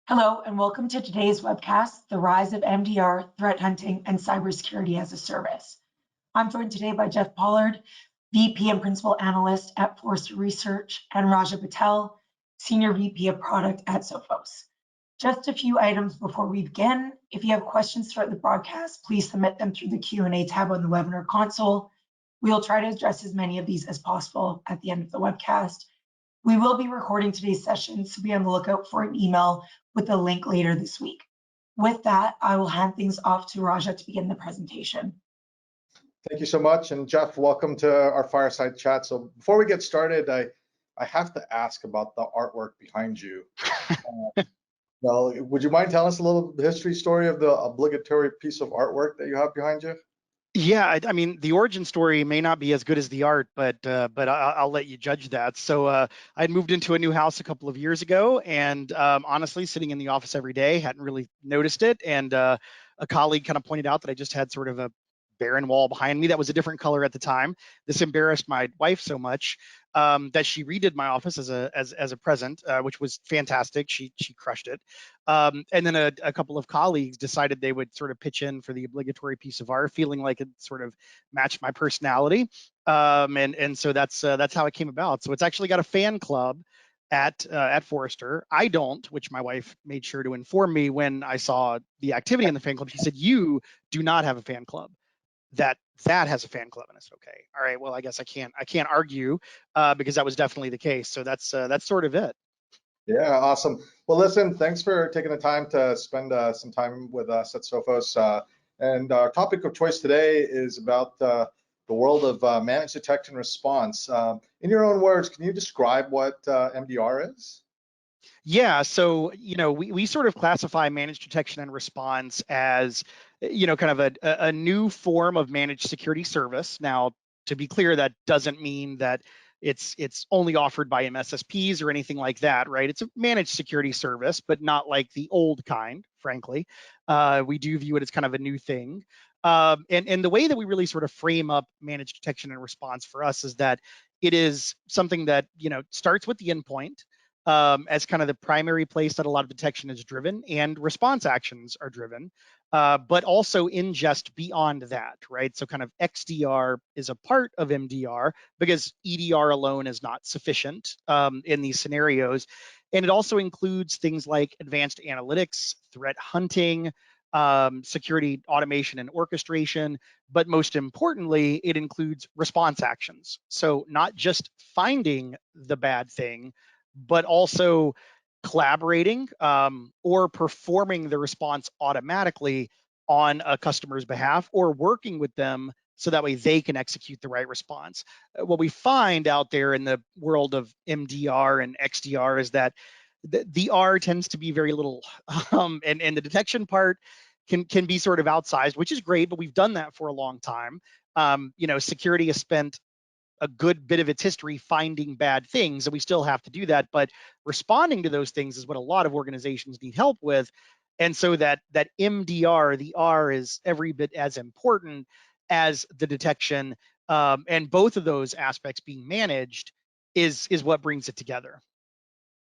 Hello, and welcome to today's webcast, The Rise of MDR, Threat Hunting, and Cybersecurity as a Service. I'm joined today by Jeff Pollard, VP and Principal Analyst at Forrester Research, and Raja Patel, Senior VP of Product at Sophos. Just a few items before we begin. If you have questions throughout the broadcast, please submit them through the Q&A tab on the webinar console. We'll try to address as many of these as possible at the end of the webcast. We will be recording today's session, so be on the lookout for an email with a link later this week. With that, I will hand things off to Raja to begin the presentation. Thank you so much. And Jeff, welcome to our fireside chat. So before we get started, I have to ask about the artwork behind you. Well, would you mind telling us a little history story of the obligatory piece of artwork that you have behind you? Yeah, I mean, the origin story may not be as good as the art, but I'll let you judge that. So I'd moved into a new house a couple of years ago, and honestly, sitting in the office every day, hadn't really noticed it. And a colleague kind of pointed out that I just had sort of a barren wall behind me that was a different color at the time. This embarrassed my wife so much that she redid my office as a present, which was fantastic. She crushed it. And then a couple of colleagues decided they would sort of pitch in for the obligatory piece of art, feeling like it sort of matched my personality. And so that's how it came about. So it's actually got a fan club at Forrester. I don't, which my wife made sure to inform me when I saw the activity in the fan club. She said, "You do not have a fan club. That has a fan club." And I said, "Okay, all right, well, I guess I can't argue because that was definitely the case." So that's sort of it. Yeah, awesome. Well, listen, thanks for taking the time to spend some time with us at Sophos. And our topic of choice today is about the world of managed detection and response. In your own words, can you describe what MDR is? Yeah, so we sort of classify managed detection and response as kind of a new form of managed security service. Now, to be clear, that doesn't mean that it's only offered by MSSPs or anything like that, right? It's a managed security service, but not like the old kind, frankly. We do view it as kind of a new thing. And the way that we really sort of frame up managed detection and response for us is that it is something that starts with the endpoint as kind of the primary place that a lot of detection is driven and response actions are driven, but also ingest beyond that, right? So kind of XDR is a part of MDR because EDR alone is not sufficient in these scenarios. And it also includes things like advanced analytics, threat hunting, security automation and orchestration, but most importantly, it includes response actions. So not just finding the bad thing, but also collaborating or performing the response automatically on a customer's behalf or working with them so that way they can execute the right response. What we find out there in the world of MDR and XDR is that the R tends to be very little, and the detection part can be sort of outsized, which is great, but we've done that for a long time. Security has spent a good bit of its history finding bad things, and we still have to do that, but responding to those things is what a lot of organizations need help with. And so that MDR, the R, is every bit as important as the detection, and both of those aspects being managed is what brings it together.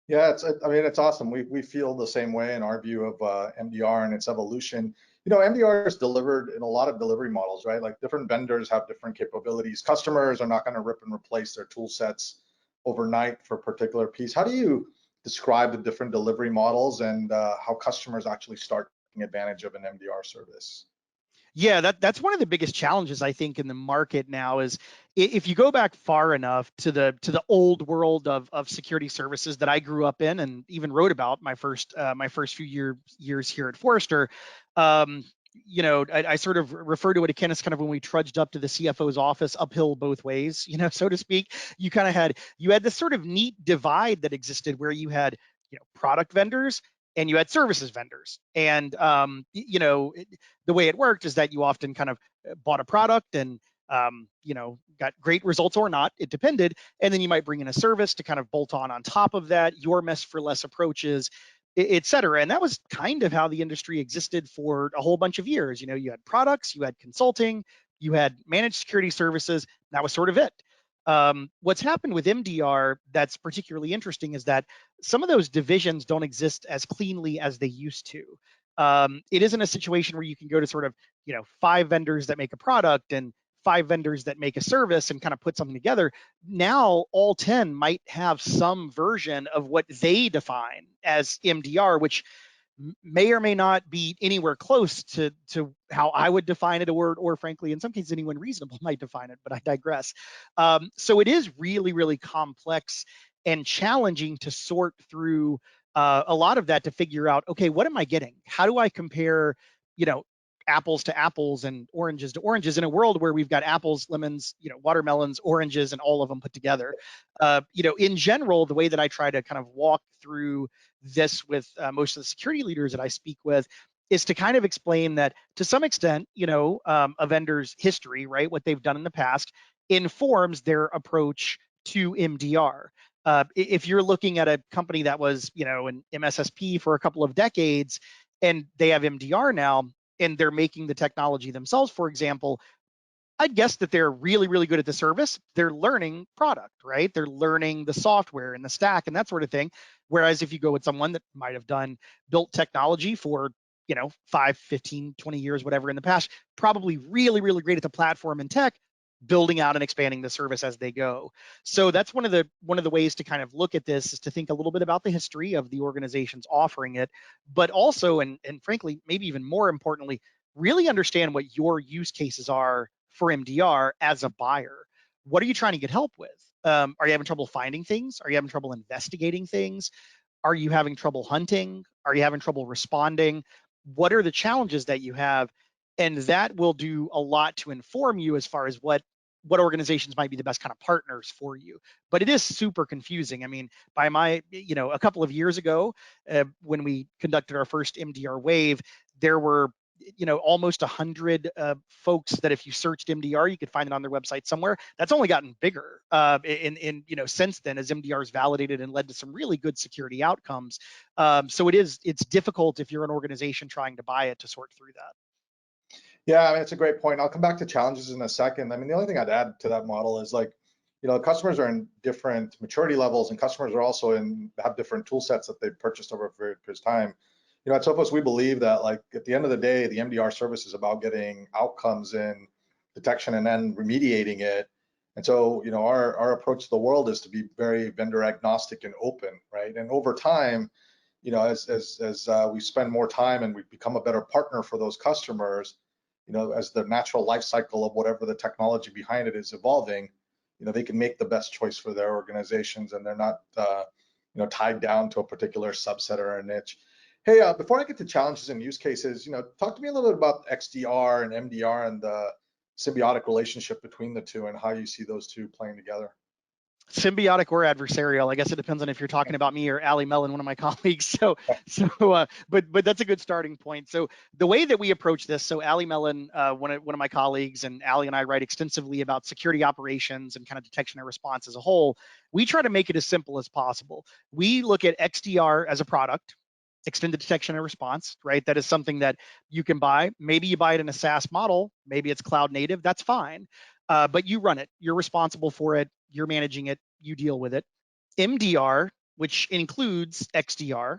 Yeah, it's awesome. We feel the same way in our view of MDR and its evolution. MDR is delivered in a lot of delivery models, right? Like different vendors have different capabilities. Customers are not going to rip and replace their tool sets overnight for a particular piece. How do you describe the different delivery models and how customers actually start taking advantage of an MDR service? Yeah, that's one of the biggest challenges I think in the market now is if you go back far enough to the old world of security services that I grew up in and even wrote about my first few years here at Forrester. I sort of refer to it akin as kind of when we trudged up to the CFO's office uphill both ways, so to speak. You had this sort of neat divide that existed where you had product vendors and you had services vendors. And, the way it worked is that you often kind of bought a product and, got great results or not, it depended. And then you might bring in a service to kind of bolt on top of that, your mess for less approaches, et cetera. And that was kind of how the industry existed for a whole bunch of years. You had products, you had consulting, you had managed security services. That was sort of it. What's happened with MDR that's particularly interesting is that some of those divisions don't exist as cleanly as they used to. It isn't a situation where you can go to sort of, 5 vendors that make a product and 5 vendors that make a service and kind of put something together. Now all 10 might have some version of what they define as MDR, which may or may not be anywhere close to how I would define it, or frankly, in some cases, anyone reasonable might define it, but I digress. So it is really, really complex and challenging to sort through a lot of that to figure out, okay, what am I getting? How do I compare, apples to apples and oranges to oranges in a world where we've got apples, lemons, watermelons, oranges, and all of them put together? In general, the way that I try to kind of walk through this with most of the security leaders that I speak with is to kind of explain that to some extent, a vendor's history, right, what they've done in the past informs their approach to MDR. If you're looking at a company that was, an MSSP for a couple of decades and they have MDR now and they're making the technology themselves, for example, I'd guess that they're really, really good at the service. They're learning product, right? They're learning the software and the stack and that sort of thing. Whereas if you go with someone that might have built technology for, 5, 15, 20 years, whatever in the past, probably really, really great at the platform and tech, building out and expanding the service as they go. So that's one of the ways to kind of look at this, is to think a little bit about the history of the organizations offering it, but also, and frankly, maybe even more importantly, really understand what your use cases are for MDR as a buyer. What are you trying to get help with? Are you having trouble finding things? Are you having trouble investigating things? Are you having trouble hunting? Are you having trouble responding? What are the challenges that you have? And that will do a lot to inform you as far as what organizations might be the best kind of partners for you. But it is super confusing. I mean, by a couple of years ago, when we conducted our first MDR wave, there were almost 100 folks that if you searched MDR, you could find it on their website somewhere. That's only gotten bigger since then, as MDR is validated and led to some really good security outcomes. So it's difficult if you're an organization trying to buy it to sort through that. Yeah, I mean, it's a great point. I'll come back to challenges in a second. I mean, the only thing I'd add to that model is customers are in different maturity levels, and customers are also have different tool sets that they've purchased over a period of time. At Sophos, we believe that at the end of the day, the MDR service is about getting outcomes in detection and then remediating it. And so, our approach to the world is to be very vendor agnostic and open, right? And over time, as we spend more time and we become a better partner for those customers, as the natural life cycle of whatever the technology behind it is evolving, they can make the best choice for their organizations, and they're not, tied down to a particular subset or a niche. Hey, before I get to challenges and use cases, talk to me a little bit about XDR and MDR and the symbiotic relationship between the two and how you see those two playing together. Symbiotic or adversarial, I guess it depends on if you're talking about me or Ali Mellon, one of my colleagues. But that's a good starting point. So the way that we approach this, so Ali Mellon, one of my colleagues, and Ali and I write extensively about security operations and kind of detection and response as a whole. We try to make it as simple as possible. We look at XDR as a product, extended detection and response, right? That is something that you can buy. Maybe you buy it in a SaaS model, maybe it's cloud native, that's fine. But you run it, you're responsible for it, you're managing it, you deal with it. MDR, which includes XDR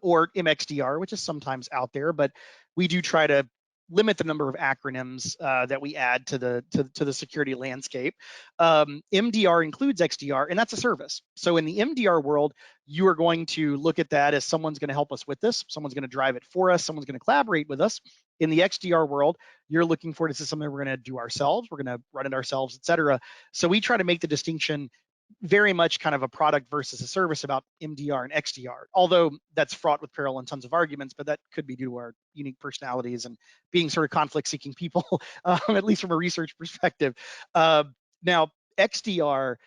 or MXDR, which is sometimes out there, but we do try to limit the number of acronyms that we add to the security landscape. MDR includes XDR, and that's a service. So in the MDR world, you are going to look at that as someone's going to help us with this, someone's going to drive it for us, someone's going to collaborate with us. In the XDR world, you're looking for this is something we're going to do ourselves, we're going to run it ourselves, et cetera. So we try to make the distinction very much kind of a product versus a service about MDR and XDR, although that's fraught with peril and tons of arguments, but that could be due to our unique personalities and being sort of conflict-seeking people, at least from a research perspective. Now, XDR,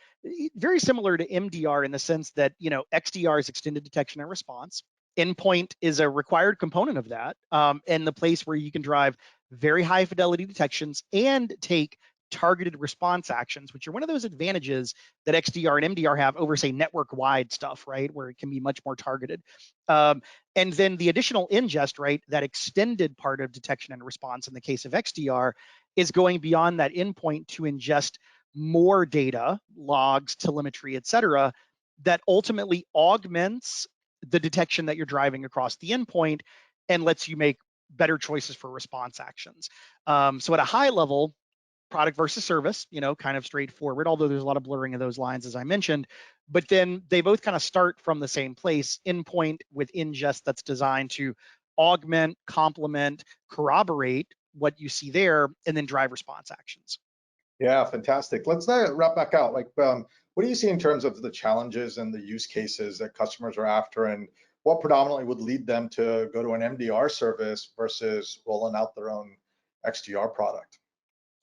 very similar to MDR in the sense that, XDR is extended detection and response. Endpoint is a required component of that, and the place where you can drive very high fidelity detections and take targeted response actions, which are one of those advantages that XDR and MDR have over, say, network-wide stuff, right, where it can be much more targeted. And then the additional ingest, right, that extended part of detection and response in the case of XDR is going beyond that endpoint to ingest more data, logs, telemetry, et cetera, that ultimately augments the detection that you're driving across the endpoint and lets you make better choices for response actions. So at a high level, product versus service, kind of straightforward, although there's a lot of blurring of those lines, as I mentioned. But then they both kind of start from the same place, endpoint with ingest that's designed to augment, complement, corroborate what you see there, and then drive response actions. Yeah, fantastic. Let's wrap back out. Like, what do you see in terms of the challenges and the use cases that customers are after, and what predominantly would lead them to go to an MDR service versus rolling out their own XDR product?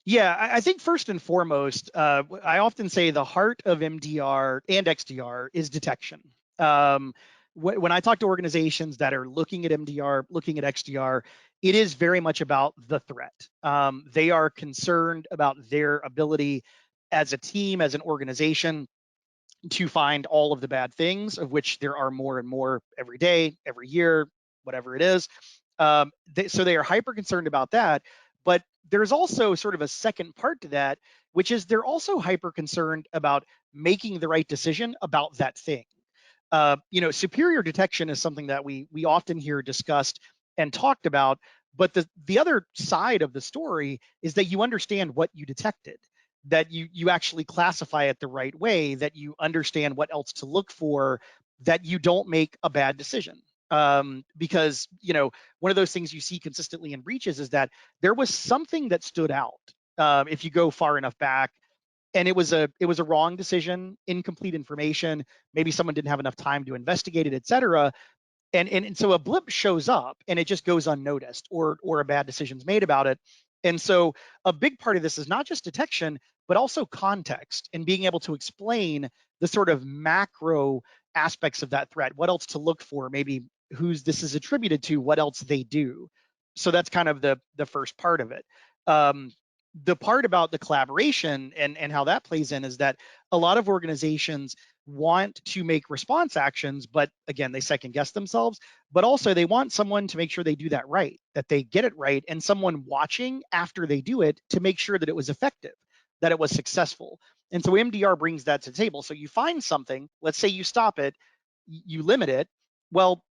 Yeah, I think first and foremost, I often say the heart of MDR and XDR is detection. When I talk to organizations that are looking at MDR, looking at XDR, it is very much about the threat. They are concerned about their ability as a team, as an organization, to find all of the bad things, of which there are more and more every day, every year, whatever it is. So they are hyper concerned about that. But there's also sort of a second part to that, which is they're also hyper concerned about making the right decision about that thing. Superior detection is something that we often hear discussed and talked about. But the other side of the story is that you understand what you detected, that you actually classify it the right way, that you understand what else to look for, that you don't make a bad decision. Because one of those things you see consistently in breaches is that there was something that stood out. If you go far enough back, and it was a wrong decision, incomplete information, maybe someone didn't have enough time to investigate it, et cetera. And so a blip shows up and it just goes unnoticed, or a bad decision's made about it. And so a big part of this is not just detection, but also context and being able to explain the sort of macro aspects of that threat, what else to look for, maybe who's this is attributed to, what else they do. So that's kind of the first part of it. The part about the collaboration and how that plays in is that a lot of organizations want to make response actions, but again, they second guess themselves, but also they want someone to make sure they do that right, that they get it right, and someone watching after they do it to make sure that it was effective, that it was successful. And so MDR brings that to the table. So you find something, let's say you stop it, you limit it. Well,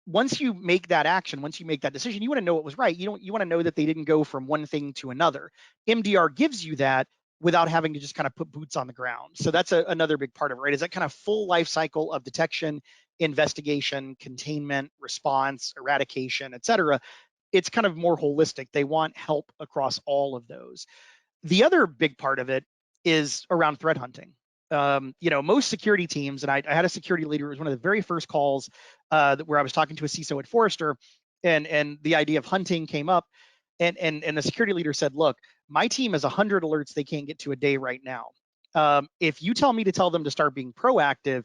once you make that action, once you make that decision, you want to know what was right. You want to know that they didn't go from one thing to another. MDR gives you that without having to just kind of put boots on the ground. So that's another big part of it, right? Is that kind of full life cycle of detection, investigation, containment, response, eradication, et cetera. It's kind of more holistic. They want help across all of those. The other big part of it is around threat hunting. Most security teams, and I had a security leader, it was one of the very first calls where I was talking to a CISO at Forrester, and the idea of hunting came up, and the security leader said, look, my team has 100 alerts they can't get to a day right now. If you tell me to tell them to start being proactive,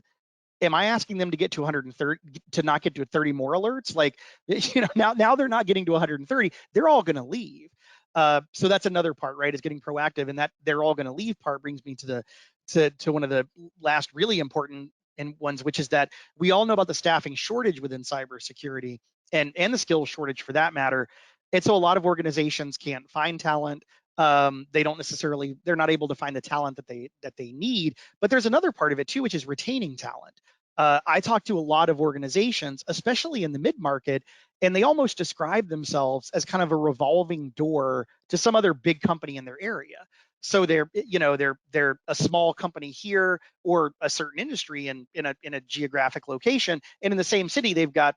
am I asking them to get to 130, to not get to 30 more alerts? Like, now they're not getting to 130, they're all going to leave. So that's another part, right? Is getting proactive, and that they're all going to leave part brings me to one of the last really important ones, which is that we all know about the staffing shortage within cybersecurity, and the skills shortage for that matter. And so a lot of organizations can't find talent. They're not able to find the talent that they need. But there's another part of it too, which is retaining talent. I talk to a lot of organizations, especially in the mid-market, and they almost describe themselves as kind of a revolving door to some other big company in their area. So they're a small company here, or a certain industry in a geographic location, and in the same city they've got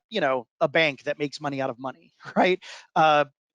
a bank that makes money out of money, right?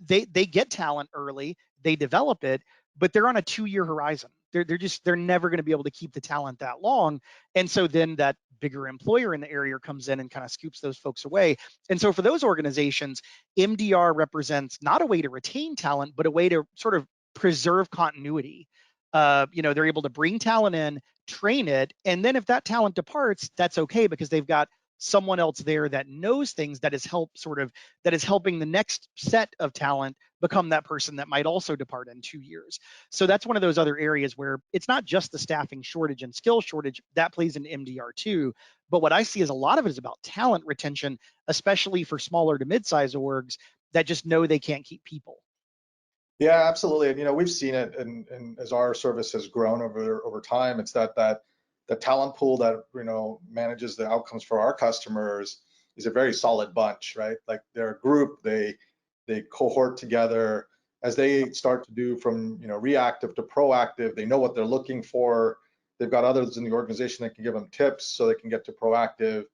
They get talent early, they develop it, but they're on a 2-year horizon. They're never going to be able to keep the talent that long. And so then that bigger employer in the area comes in and kind of scoops those folks away. And so for those organizations, MDR represents not a way to retain talent, but a way to sort of preserve continuity. They're able to bring talent in, train it, and then if that talent departs, that's okay, because they've got someone else there that knows things, that is helping the next set of talent become that person that might also depart in 2 years. So that's one of those other areas where it's not just the staffing shortage and skill shortage that plays into MDR too, but what I see is a lot of it is about talent retention, especially for smaller to mid-size orgs that just know they can't keep people. Yeah, absolutely. And we've seen it, and as our service has grown over time, it's that the talent pool that manages the outcomes for our customers is a very solid bunch, right? Like they're a group, they cohort together as they start to do from reactive to proactive. They know what they're looking for. They've got others in the organization that can give them tips so they can get to proactive,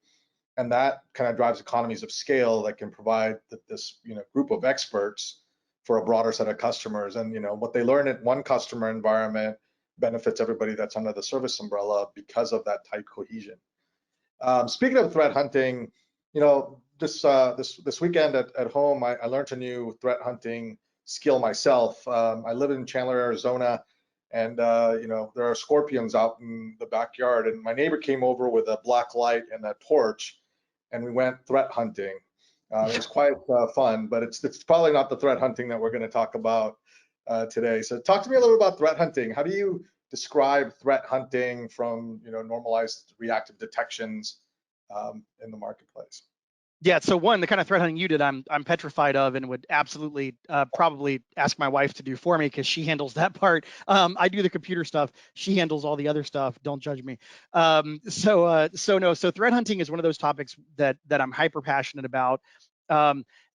and that kind of drives economies of scale that can provide this group of experts for a broader set of customers. And what they learn at one customer environment benefits everybody that's under the service umbrella because of that tight cohesion. Speaking of threat hunting, this weekend at home, I learned a new threat hunting skill myself. I live in Chandler, Arizona, and there are scorpions out in the backyard. And my neighbor came over with a black light and a torch, and we went threat hunting. It was quite fun, but it's probably not the threat hunting that we're going to talk about today. So talk to me a little about threat hunting. How do you describe threat hunting from normalized reactive detections in the marketplace? Yeah, so one, the kind of threat hunting you did, I'm petrified of, and would absolutely probably ask my wife to do for me because she handles that part. I do the computer stuff, she handles all the other stuff. Don't judge me. So threat hunting is one of those topics that I'm hyper passionate about.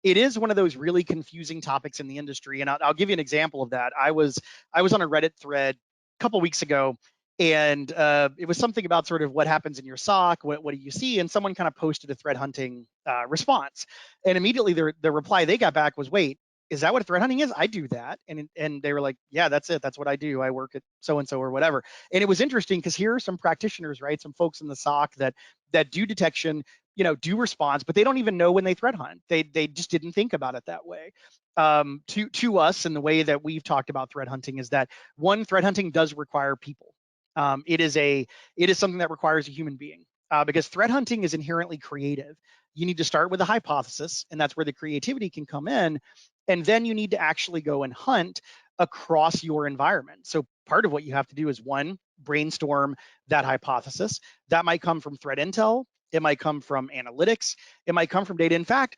It is one of those really confusing topics in the industry, and I'll give you an example of that. I was on a Reddit thread a couple weeks ago, and it was something about sort of what happens in your SOC, what do you see, and someone kind of posted a threat hunting response, and immediately the reply they got back was, wait, is that what threat hunting is? I do that. And they were like, yeah, that's it, that's what I do, I work at so and so or whatever. And it was interesting because here are some practitioners, right, some folks in the SOC that do detection, do response, but they don't even know when they threat hunt. They just didn't think about it that way. To us, and the way that we've talked about threat hunting is that, one, threat hunting does require people. It is something that requires a human being, because threat hunting is inherently creative. You need to start with a hypothesis, and that's where the creativity can come in. And then you need to actually go and hunt across your environment. So part of what you have to do is, one, brainstorm that hypothesis. That might come from threat intel. It might come from analytics. It might come from data. In fact,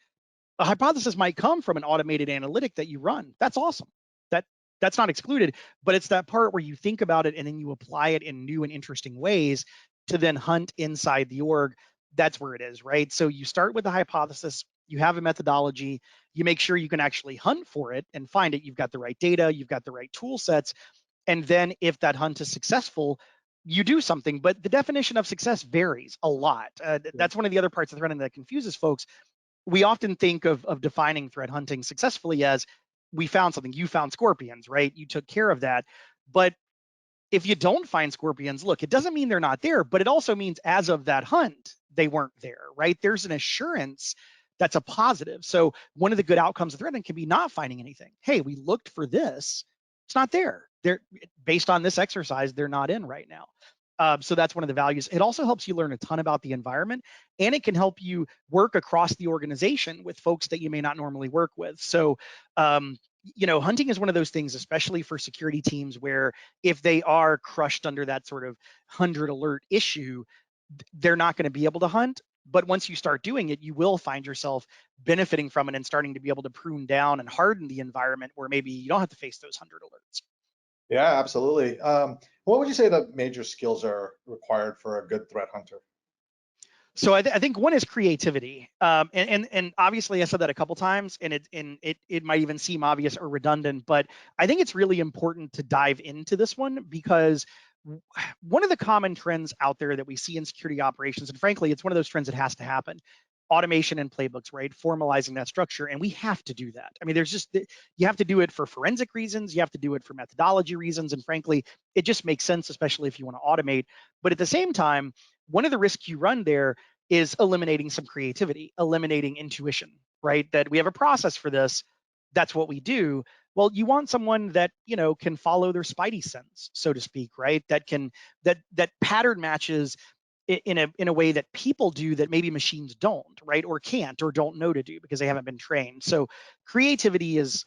a hypothesis might come from an automated analytic that you run. That's awesome. That that's not excluded, but it's that part where you think about it and then you apply it in new and interesting ways to then hunt inside the org. That's where it is, right? So you start with the hypothesis, you have a methodology, you make sure you can actually hunt for it and find it. You've got the right data, you've got the right tool sets, and then if that hunt is successful, you do something. But the definition of success varies a lot. That's one of the other parts of the running that confuses folks. We often think of defining threat hunting successfully as, we found something, you found scorpions, right? You took care of that. But if you don't find scorpions, look, it doesn't mean they're not there, but it also means as of that hunt, they weren't there, right? There's an assurance that's a positive. So one of the good outcomes of threat hunting can be not finding anything. Hey, we looked for this, it's not there. They're, based on this exercise, they're not in right now. So that's one of the values. It also helps you learn a ton about the environment, and it can help you work across the organization with folks that you may not normally work with. So, hunting is one of those things, especially for security teams, where if they are crushed under that sort of 100 alert issue, they're not going to be able to hunt. But once you start doing it, you will find yourself benefiting from it and starting to be able to prune down and harden the environment where maybe you don't have to face those 100 alerts. Yeah, absolutely. What would you say the major skills are required for a good threat hunter? So I think one is creativity, and obviously I said that a couple times, and it might even seem obvious or redundant, but I think it's really important to dive into this one, because one of the common trends out there that we see in security operations, and frankly, it's one of those trends that has to happen, automation and playbooks, right? Formalizing that structure, and we have to do that. I mean, you have to do it for forensic reasons, you have to do it for methodology reasons, and frankly, it just makes sense, especially if you want to automate. But at the same time, one of the risks you run there is eliminating some creativity, eliminating intuition, right? That we have a process for this, that's what we do. Well, you want someone that can follow their spidey sense, so to speak, right? That pattern matches in a way that people do that maybe machines don't, right? Or can't, or don't know to do because they haven't been trained. So creativity is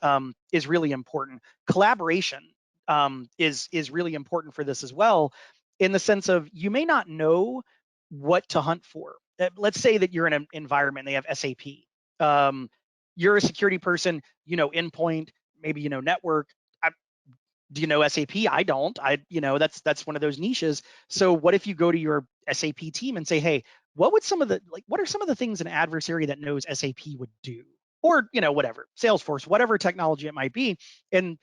really important. Collaboration is really important for this as well, in the sense of, you may not know what to hunt for. Let's say that you're in an environment, they have SAP. You're a security person, endpoint, maybe you know network. Do you know SAP? I don't. That's one of those niches. So what if you go to your SAP team and say, hey, what are some of the things an adversary that knows SAP would do? Or, whatever, Salesforce, whatever technology it might be. And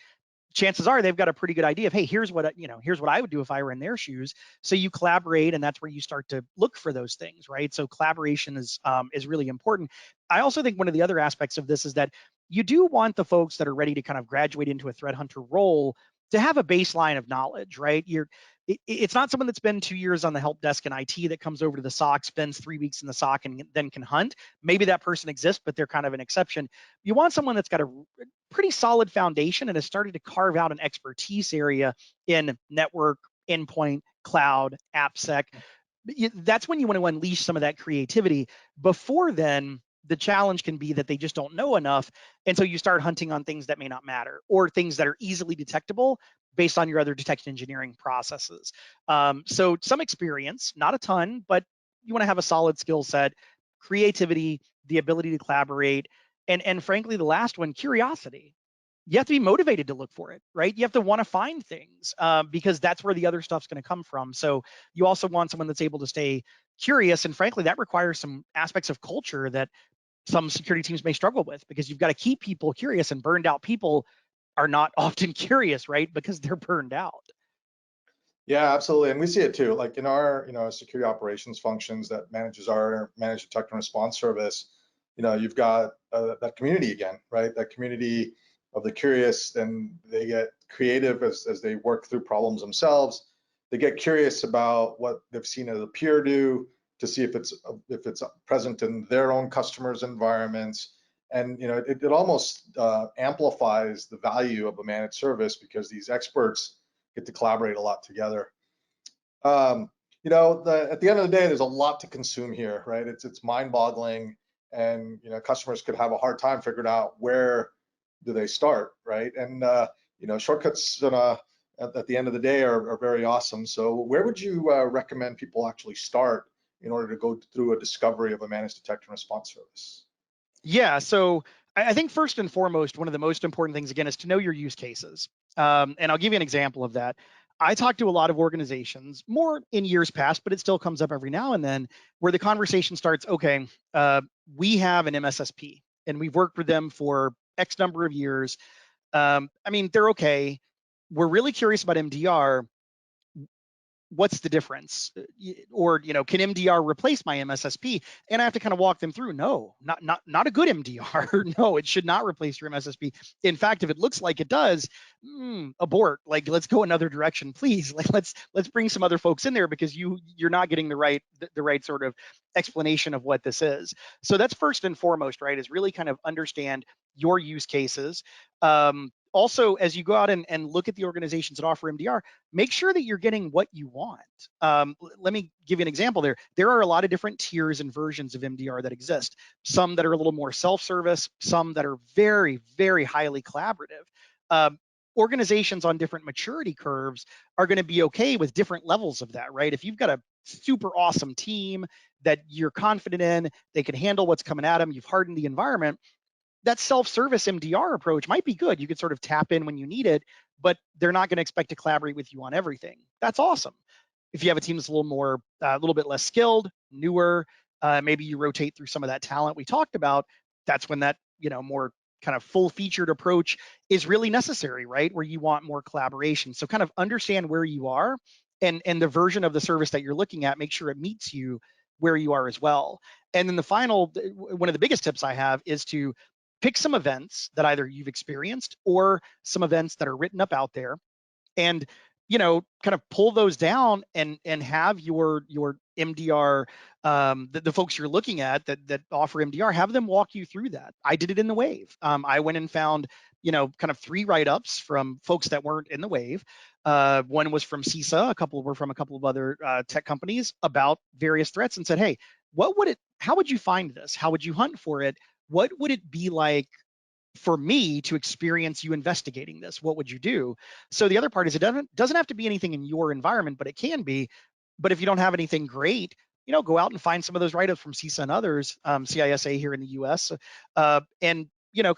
chances are they've got a pretty good idea of, hey, here's what I would do if I were in their shoes. So you collaborate, and that's where you start to look for those things, right? So collaboration is really important. I also think one of the other aspects of this is that you do want the folks that are ready to kind of graduate into a threat hunter role to have a baseline of knowledge, right? It's not someone that's been 2 years on the help desk in IT that comes over to the SOC, spends 3 weeks in the SOC, and then can hunt. Maybe that person exists, but they're kind of an exception. You want someone that's got a pretty solid foundation and has started to carve out an expertise area in network, endpoint, cloud, AppSec. That's when you want to unleash some of that creativity. Before then, the challenge can be that they just don't know enough. And so you start hunting on things that may not matter, or things that are easily detectable based on your other detection engineering processes. So some experience, not a ton, but you want to have a solid skill set, creativity, the ability to collaborate, and frankly, the last one, curiosity. You have to be motivated to look for it, right? You have to want to find things because that's where the other stuff's going to come from. So you also want someone that's able to stay curious, and frankly, that requires some aspects of culture that some security teams may struggle with, because you've got to keep people curious, and burned out people are not often curious, right? Because they're burned out. Yeah, absolutely. And we see it too, like in our, security operations functions that manages our managed detection and response service. You've got that community again, right? That community of the curious, and they get creative as they work through problems themselves. They get curious about what they've seen as a peer do, to see if it's present in their own customers' environments. And it almost amplifies the value of a managed service, because these experts get to collaborate a lot together. At the end of the day, there's a lot to consume here, right? It's mind-boggling, and customers could have a hard time figuring out where do they start, right? And shortcuts at the end of the day are very awesome. So where would you recommend people actually start in order to go through a discovery of a managed detection and response service? Yeah, so I think first and foremost, one of the most important things, again, is to know your use cases. And I'll give you an example of that. I talk to a lot of organizations, more in years past, but it still comes up every now and then, where the conversation starts, okay, we have an MSSP, and we've worked with them for X number of years. They're okay. We're really curious about MDR. What's the difference? Or can MDR replace my MSSP? And I have to kind of walk them through. No, not a good MDR. No, it should not replace your MSSP. In fact, if it looks like it does, abort. Like, let's go another direction, please. Like, let's bring some other folks in there, because you're not getting the right sort of explanation of what this is. So that's first and foremost, right? Is really kind of understand your use cases. Also, as you go out and look at the organizations that offer MDR, make sure that you're getting what you want. Let me give you an example there. There are a lot of different tiers and versions of MDR that exist. Some that are a little more self-service, some that are very, very highly collaborative. Organizations on different maturity curves are going to be okay with different levels of that, right? If you've got a super awesome team that you're confident in, they can handle what's coming at them, you've hardened the environment, that self-service MDR approach might be good. You can sort of tap in when you need it, but they're not going to expect to collaborate with you on everything. That's awesome. If you have a team that's a little bit less skilled, newer, maybe you rotate through some of that talent we talked about. That's when that more kind of full-featured approach is really necessary, right? Where you want more collaboration. So kind of understand where you are, and the version of the service that you're looking at, make sure it meets you where you are as well. And then one of the biggest tips I have is to pick some events that either you've experienced or some events that are written up out there, and kind of pull those down and have your MDR, the folks you're looking at that offer MDR, have them walk you through that. I did it in the wave. I went and found kind of 3 write-ups from folks that weren't in the wave. One was from CISA, a couple were from a couple of other tech companies, about various threats, and said, hey, how would you find this? How would you hunt for it? What would it be like for me to experience you investigating this? What would you do? So the other part is, it doesn't have to be anything in your environment, but it can be. But if you don't have anything great, go out and find some of those write-ups from CISA and others, CISA here in the US, and kind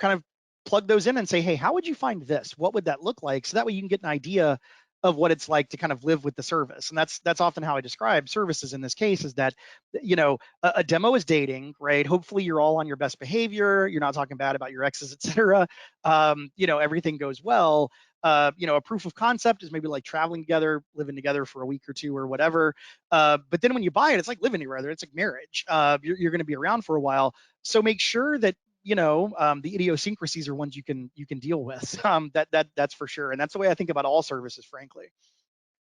of plug those in and say, hey, how would you find this? What would that look like? So that way you can get an idea of what it's like to kind of live with the service. And that's often how I describe services in this case, is that, a demo is dating, right? Hopefully you're all on your best behavior. You're not talking bad about your exes, et cetera. Everything goes well. A proof of concept is maybe like traveling together, living together for a week or two or whatever. But then when you buy it, it's like living together. It's like marriage. You're going to be around for a while. So make sure that the idiosyncrasies are ones you can deal with. That's for sure, and that's the way I think about all services, frankly.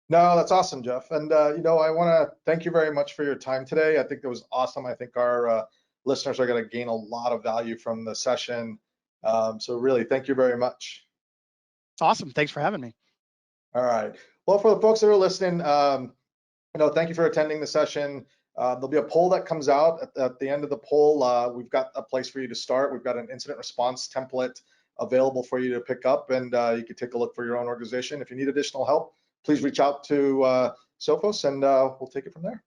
No, that's awesome, Jeff. And I want to thank you very much for your time today. I think that was awesome. I think our listeners are going to gain a lot of value from the session. So really, thank you very much. Awesome. Thanks for having me. All right. Well, for the folks that are listening, thank you for attending the session. There'll be a poll that comes out at the end of the poll. We've got a place for you to start. We've got an incident response template available for you to pick up, and you can take a look for your own organization. If you need additional help, please reach out to Sophos, and we'll take it from there.